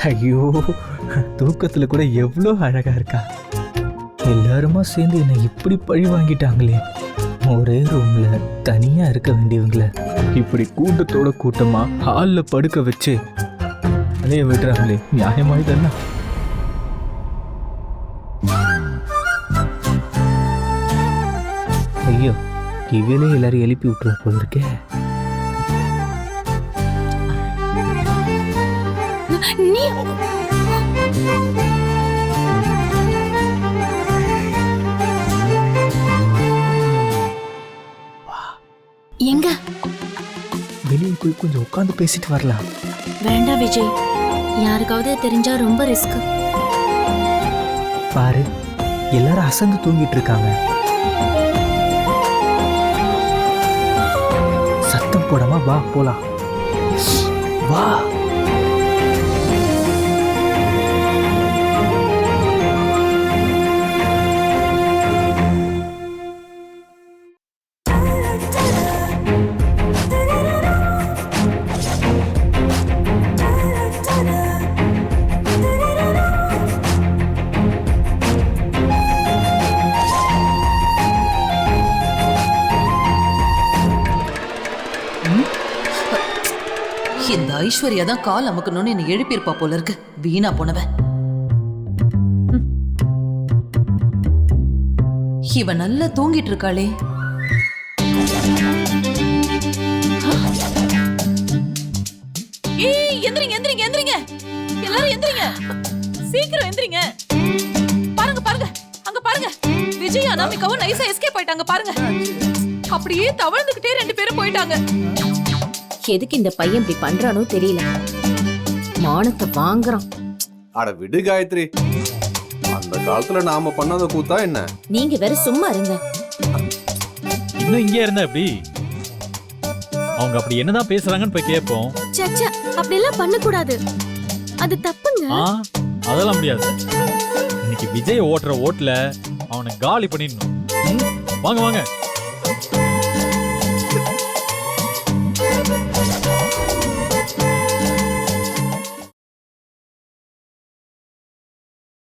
ஐயோ, தூக்கத்துல கூட எவ்வளோ அழகா இருக்கா. எல்லாருமா சேர்ந்து என்னை இப்படி பழி வாங்கிட்டாங்களே. ஒரே ரூம்ல தனியா இருக்க வேண்டியவங்கள இப்படி கூட்டத்தோட கூட்டமா ஹால்ல படுக்க வச்சு அலைய விடுறாங்களே. நியாயமா இதெல்லாம்? ஐயோ, இவளே எல்லாரும் எழுப்பி விட்டுற போல இருக்கே. எங்க வெளியே போய் கொஞ்சம் உட்காந்து பேசிட்டு வரலாம். வேண்டாம் விஜய், யாருக்காவது தெரிஞ்சா ரொம்ப ரிஸ்க். பாரு, எல்லாரும் அசந்து தூங்கிட்டு இருக்காங்க. சத்தம் போடாம வா போலாம். வா. இந்த ஐஸ்வர்யா தான் கால் அமுக்கணும்னு என்ன எழுப்பியிருப்பா போல இருக்கு. வீணா போனவன். இவ நல்லா தூங்கிட்டு இருக்காளே. எந்திரிங்க எந்திரிங்க எந்திரிங்க, எல்லாரும் எந்திரிங்க, சீக்கிரம் எந்திரிங்க. பாருங்க பாருங்க, அங்க பாருங்க, விஜய் அனாமிகாவும் நைஸா எஸ்கேப் ஆயிட்டாங்க பாருங்க. அப்படியே தவழ்ந்துகிட்டே 2 பேரும் போயிட்டாங்க. எதுக்கு இந்த பையன் இப்படி பண்றானோ தெரியல. மானத்தை வாங்குறான். அட விடு காயத்ரி, அந்த காலத்துல நாம பண்ணாத கூத்தா என்ன? நீங்க வேற சும்மா இருங்க. இன்னும் இங்கே இருந்தா எப்படி? அவங்க அப்படி என்னதான் பேசுறாங்கன்னு போய் கேட்போம். சச்சா, அப்படி எல்லாம் பண்ண கூடாது, அது தப்புங்க. அதெல்லாம் முடியாது. இன்னைக்கு விஜய் ஓட்டுற ஓட்டுல அவனை காலி பண்ணிடணும். வாங்க வாங்க.